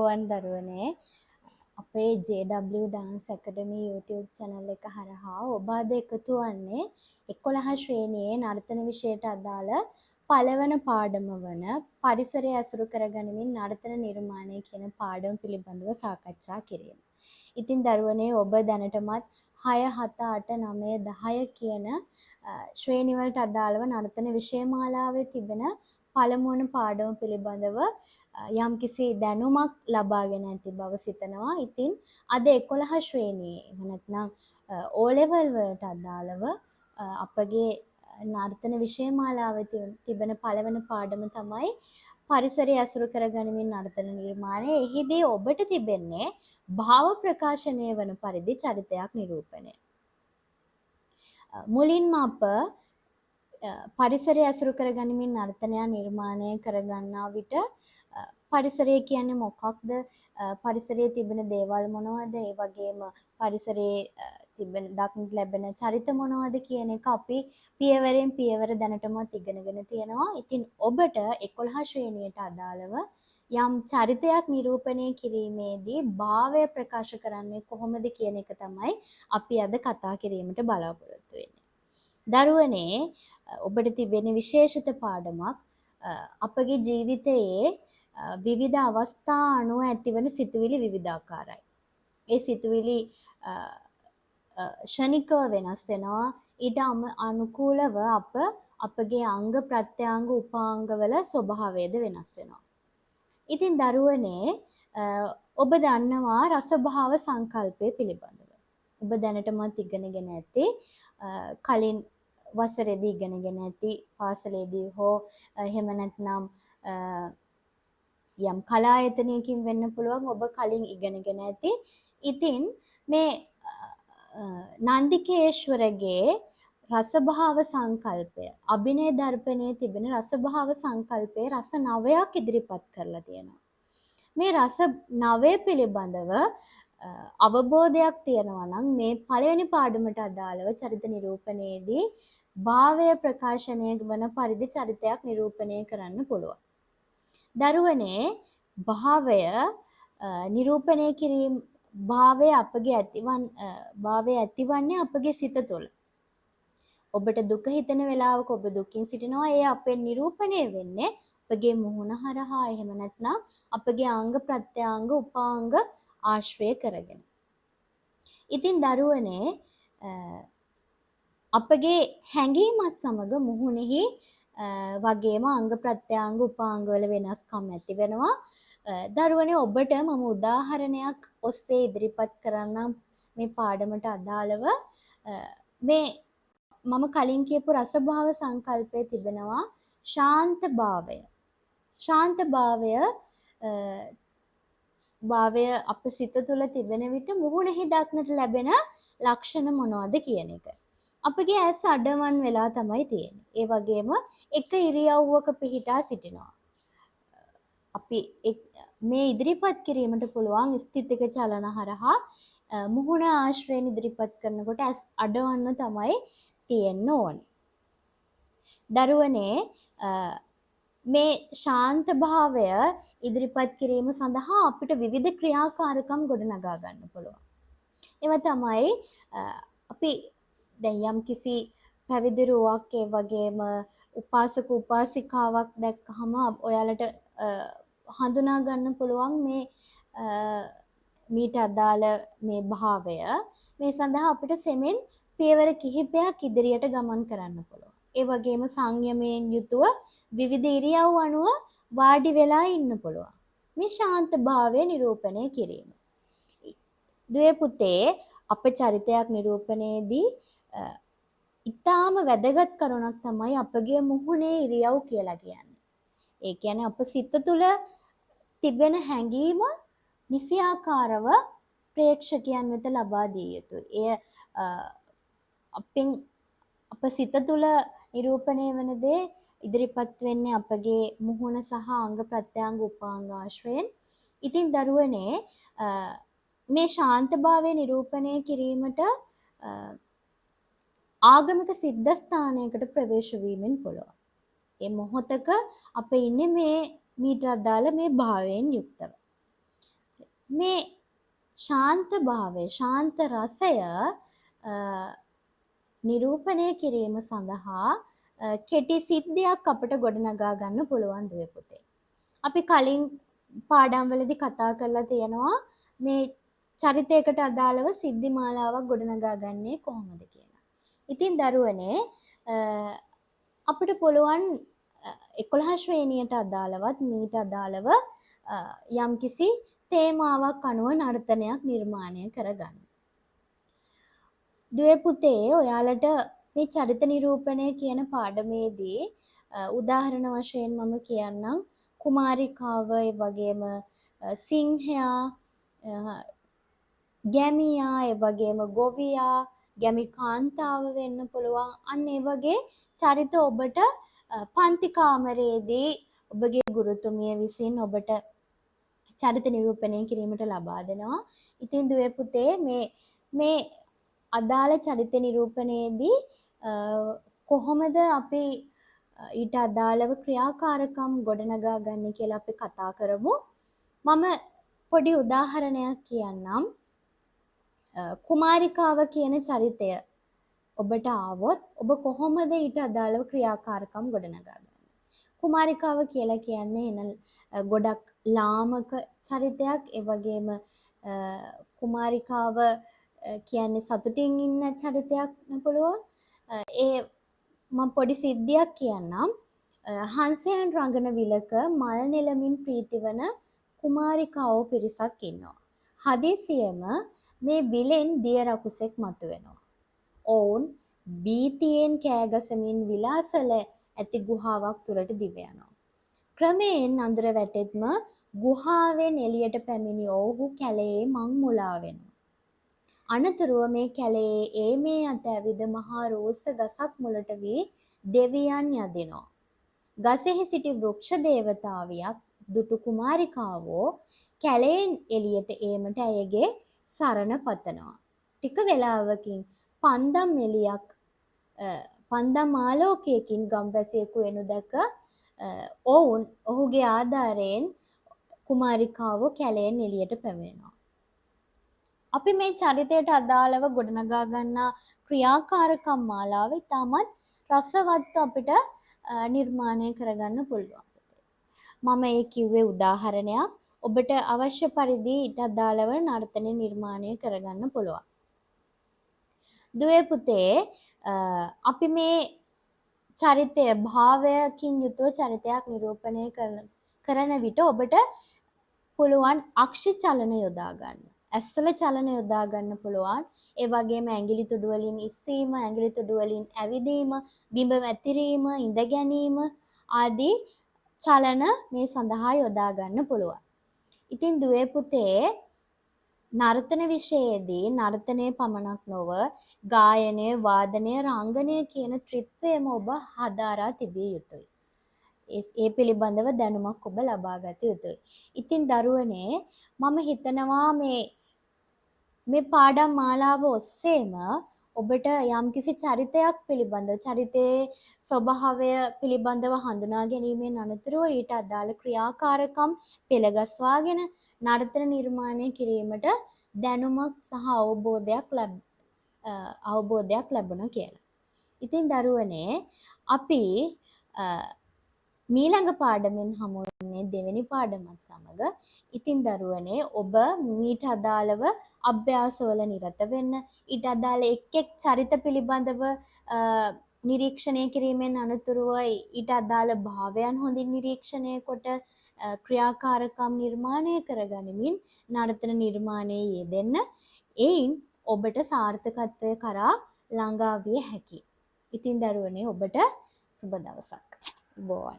අයිබෝවන් දරුවනේ අපේ JW Dance Academy YouTube channel එක හරහා ඔබ අද එකතු වන්නේ 11 ශ්‍රේණියේ නර්තන විෂයට අදාළ පළවන පාඩම වන පරිසරය ඇසුරු කරගනිමින් නර්තන නිර්මාණය කියන පාඩම පිළිබඳව සාකච්ඡා කිරීම. ඉතින් දරුවනේ ඔබ දැනටමත් 6, 7, 8, 9, 10 කියන ශ්‍රේණි වලට අදාළව නර්තන විෂය මාලාවේ තිබෙන පළමුවන පාඩම පිළිබඳව යම්කිසි දැනුමක් ලබාගෙන ඇති බව සිතනවා. ඉතින් අද 11 ශ්‍රේණියේ එහෙම නැත්නම් O level වලට අදාළව අපගේ නර්තන විෂය මාලාවේ තිබෙන පළවෙනි පාඩම තමයි පරිසරය ඇසුරු කරගනිමින් නර්තන නිර්මාණය. එහිදී ඔබට තිබෙන්නේ භාව ප්‍රකාශනය වන පරිදි චරිතයක් නිරූපණය. මුලින්ම අප පරිසරය ඇසුරු කරගනිමින් නර්තනය නිර්මාණය කරගන්නා විට පරිසරය කියන්නේ මොකක්ද? පරිසරයේ තිබෙන දේවල් මොනවද? ඒ වගේම පරිසරයේ තිබෙන දක්නට ලැබෙන චරිත මොනවද කියන එක අපි පියවරෙන් පියවර දැනටමත් ඉගෙනගෙන තියෙනවා. ඉතින් ඔබට 11 ශ්‍රේණියට අදාළව යම් චරිතයක් නිරූපණය කිරීමේදී භාවය ප්‍රකාශ කරන්නේ කොහොමද කියන එක තමයි අපි අද කතා කිරීමට බලාපොරොත්තු වෙන්නේ. දරුවනේ ඔබට තිබෙන විශේෂිත පාඩමක් අපගේ ජීවිතයේ විවිධ අවස්ථා අනුව ඇතිවන සිතුවිලි විවිධාකාරයි. ඒ සිතුවිලි ෂණිකව වෙනස් වෙනවා. ඊට අනුකූලව අපගේ අංග ප්‍රත්‍යංග උපාංගවල ස්වභාවයද වෙනස් වෙනවා. ඉතින් දරුවනේ ඔබ දන්නවා රසභාව සංකල්පය පිළිබඳව. ඔබ දැනටමත් ඉගෙනගෙන ඇති කලින් වසරේදී ඉගෙනගෙන ඇති පාසලේදී හෝ එහෙම නැත්නම් යම් කලායතනයකින් වෙන්න පුළුවන් ඔබ කලින් ඉගෙනගෙන ඇති. ඉතින් මේ නන්දිකේශ්වරගේ රසභාව සංකල්පය අභිනය දර්පණයේ තිබෙන රසභාව සංකල්පයේ රස 9ක් ඉදිරිපත් කරලා තියෙනවා. මේ රස 9 පිළිබඳව අවබෝධයක් තියෙනවා නම් මේ පළවෙනි පාඩමට අදාළව චරිත නිරූපණයේදී භාවය ප්‍රකාශනය වන පරිදි චරිතයක් නිරූපණය කරන්න පුළුවන්. දරුවනේ භාවය නිරූපණය කිරීම භාවය ඇතිවන්නේ අපගේ සිත තුළ. ඔබට දුක හිතෙන වෙලාවක ඔබ දුකින් සිටිනවා. ඒ අපෙන් නිරූපණය වෙන්නේ අපගේ මුහුණ හරහා එහෙම නැත්නම් අපගේ අංග ප්‍රත්‍යංග උපාංග ආශ්‍රය කරගෙන. ඉතින් දරුවනේ අපගේ හැඟීමත් සමග මුහුණෙහි වගේම අංග ප්‍රත්‍යංග උපාංගවල වෙනස්කම් ඇති වෙනවා. දරුවනේ ඔබට මම උදාහරණයක් ඔස්සේ ඉදිරිපත් කරන්නම් මේ පාඩමට අදාළව. මේ මම කලින් කියපු රසභාව සංකල්පයේ තිබෙනවා ශාන්ත භාවය. ශාන්ත භාවය අප සිත තුළ තිබෙන විට මුහුණෙහි දක්නට ලැබෙන ලක්ෂණ මොනවද කියන එක. අපගේ ඇස් අඩවන් වෙලා තමයි තියෙන්නේ. ඒ වගේම එක ඉරියව්වක පිහිටා සිටිනවා. අපි මේ ඉදිරිපත් කිරීමට පුළුවන් ස්ථිතික චලන හරහා මුහුණ ආශ්‍රයෙන් ඉදිරිපත් කරනකොට ඇස් අඩවන්න තමයි තියෙන්න ඕනේ. දරුවනේ මේ ශාන්ත භාවය ඉදිරිපත් කිරීම සඳහා අපිට විවිධ ක්‍රියාකාරකම් ගොඩනගා ගන්න පුළුවන්. ඒවා තමයි අපි දැන් යම් කිසි පැවිදිරුවක් ඒ වගේම උපාසක උපාසිකාවක් දැක්කහම ඔයාලට හඳුනා ගන්න පුළුවන් මේ මීට අදාළ මේ භාවය. මේ සඳහා අපිට සෙමෙන් පියවර කිහිපයක් ඉදිරියට ගමන් කරන්න පුළුවන්. ඒ වගේම සංයමයෙන් යුතුව විවිධ ඉරියව් අනුව වාඩි වෙලා ඉන්න පුළුවන්. මේ ශාන්ත භාවය නිරූපණය කිරීම. දුවේ පුතේ අප චරිතයක් නිරූපණයේදී ඉතාම වැදගත් කරුණක් තමයි අපගේ මුහුණේ ඉරියව් කියලා කියන්නේ. ඒ කියන්නේ අප සිත තුළ තිබෙන හැඟීම නිසියාකාරව ප්‍රේක්ෂකයන් වෙත ලබා දිය යුතුයි. එය අප සිත තුළ නිරූපණය වන දේ ඉදිරිපත් වෙන්නේ අපගේ මුහුණ සහ අංග ප්‍රත්‍යංග උපාංග ආශ්‍රයෙන්. ඉතින් දරුවනේ මේ ශාන්තභාවය නිරූපණය කිරීමට ආගමික සිද්ධාස්ථානයකට ප්‍රවේශ වීමෙන් පුළුවන්. ඒ මොහොතක අප ඉන්නේ මේ මීට අදාළ මේ භාවයෙන් යුක්තව. මේ ශාන්ත භාවය, ශාන්ත රසය නිරූපණය කිරීම සඳහා කෙටි සිද්ධියක් අපිට ගොඩනගා ගන්න පුළුවන් දුවේ පුතේ. අපි කලින් පාඩම්වලදී කතා කරලා තියෙනවා මේ චරිතයකට අදාළව සිද්ධි මාලාවක් ගොඩනගා ගන්නේ කොහොමද කියලා. ඉතින් දරුවනේ අපිට පුළුවන් 11 ශ්‍රේණියට අදාළවත් මීට අදාළව යම්කිසි තේමාවක් අනුව නර්තනයක් නිර්මාණය කරගන්න. දුවේ පුතේ ඔයාලට මේ චරිත නිරූපණය කියන පාඩමේදී උදාහරණ වශයෙන් මම කියන්නම් කුමාරිකාව ඒ වගේම සිංහයා ගැමියා ඒ වගේම ගොවියා ගැමි කාන්තාව වෙන්න පුළුවන් අන්න ඒ වගේ චරිත ඔබට පන්ති කාමරයේදී ඔබගේ ගුරුතුමිය විසින් ඔබට චරිත නිරූපණය කිරීමට ලබා දෙනවා. ඉතින් දුවේ පුතේ මේ අදාළ චරිත නිරූපණයේදී කොහොමද අපි ඊට අදාළව ක්‍රියාකාරකම් ගොඩනගා ගන්න කියලා අපි කතා කරමු. මම පොඩි උදාහරණයක් කියන්නම්. කුමාරිකාව කියන චරිතය ඔබට ආවොත් ඔබ කොහොමද ඊට අදාළව ක්‍රියාකාරකම් ගොඩනගා ගන්නේ? කුමාරිකාව කියලා කියන්නේ එන ගොඩක් ලාමක චරිතයක්. ඒ වගේම කුමාරිකාව කියන්නේ සතුටින් ඉන්න චරිතයක් නෙපුළුවන්. ඒ මම පොඩි සිද්ධියක් කියන්නම්. හංසයන් රඟන විලක මල් නෙලමින් ප්‍රීතිවන කුමාරිකාවෝ පිරිසක් ඉන්නවා. හදිසියෙම මේ විලෙන් දිය රකුසෙක් මතුවෙනවා. ඔවුන් බීතියෙන් කෑගසමින් විලාසල ඇති ගුහාවක් තුරට දිව යනවා. ක්‍රමයෙන් අඳුර වැටෙත්ම ගුහාවෙන් එළියට පැමිණි ඔවුහු කැලයේ මං මුලා වෙනවා. අනතුරුව මේ කැලයේ ඒමේ අත ඇවිද මහා රෝස ගසක් මුලට වී දෙවියන් යදිනවා. ගසෙහි සිටි වෘක්ෂ දේවතාවියක් දුටු කුමාරිකාවෝ කැලයෙන් එළියට ඒමට ඇයගේ සරණ පතනවා. ටික වේලාවකින් පන්දම් එළියක් පන්දම් ආලෝකයකින් ගම්වැසියෙකු එනු දැක ඔවුන් ඔහුගේ ආධාරයෙන් කුමාරිකාවෝ කැලයෙන් එළියට පැමිණෙනවා. අපි මේ චරිතයට අදාළව ගොඩනගා ගන්නා ක්‍රියාකාරකම් මාලාව ඉතාමත් රසවත් අපිට නිර්මාණය කරගන්න පුළුවන්. මම ඒ කිව්වේ උදාහරණයක්. ඔබට අවශ්‍ය පරිදි ඊට අදාළව නර්තන නිර්මාණය කරගන්න පුළුවන්. දුවේ පුතේ අපි මේ චරිතය භාවයකින් යුතුව චරිතයක් නිරූපණය කරන විට ඔබට පුළුවන් අක්ෂ චලන යොදා ගන්න. ඇස්වල චලන යොදා ගන්න පුළුවන්. ඒ වගේම ඇඟිලි තුඩු වලින් ඉස්සීම, ඇඟිලි තුඩු වලින් ඇවිදීම, බිඹ වැතිරීම, ඉඳ ගැනීම ආදී චලන මේ සඳහා යොදා ගන්න පුළුවන්. ඉතින් දුවේ පුතේ නර්තන විෂයයේදී නර්තනයේ පමණක් නොව ගායනය, වාදනය, රංගනය කියන ත්‍රිත්වයම ඔබ හදාරා තිබිය යුතුයි. ඒ පිළිබඳව දැනුමක් ඔබ ලබා ගත යුතුයි. ඉතින් දරුවනේ මම හිතනවා මේ පාඩම් මාලාව ඔස්සේම ඔබට යම්කිසි චරිතයක් පිළිබඳව චරිතයේ ස්වභාවය පිළිබඳව හඳුනා ගැනීමෙන් අනතුරුව ඊට අදාළ ක්‍රියාකාරකම් පෙළගස්වාගෙන නර්තන නිර්මාණය කිරීමට දැනුමක් සහ අවබෝධයක් ලැබුණා කියලා. ඉතින් දරුවනේ අපි මීළඟ පාඩමෙන් හමු වෙන්නේ දෙවෙනි පාඩමත් සමග. ඉතින් දරුවනේ ඔබ මීට අදාළව අභ්‍යාසවල නිරත වෙන්න, ඊට අදාළ එක් චරිත පිළිබඳව නිරීක්ෂණය කිරීමෙන් අනතුරුව ඊට අදාළ භාවයන් හොඳින් නිරීක්ෂණය කොට ක්‍රියාකාරකම් නිර්මාණය කරගනිමින් නර්තන නිර්මාණයේ යෙදෙන්න. එයින් ඔබට සාර්ථකත්වය කරා ළඟා විය හැකියි. ඉතින් දරුවනේ ඔබට සුබ දවසක්. බෝවන්.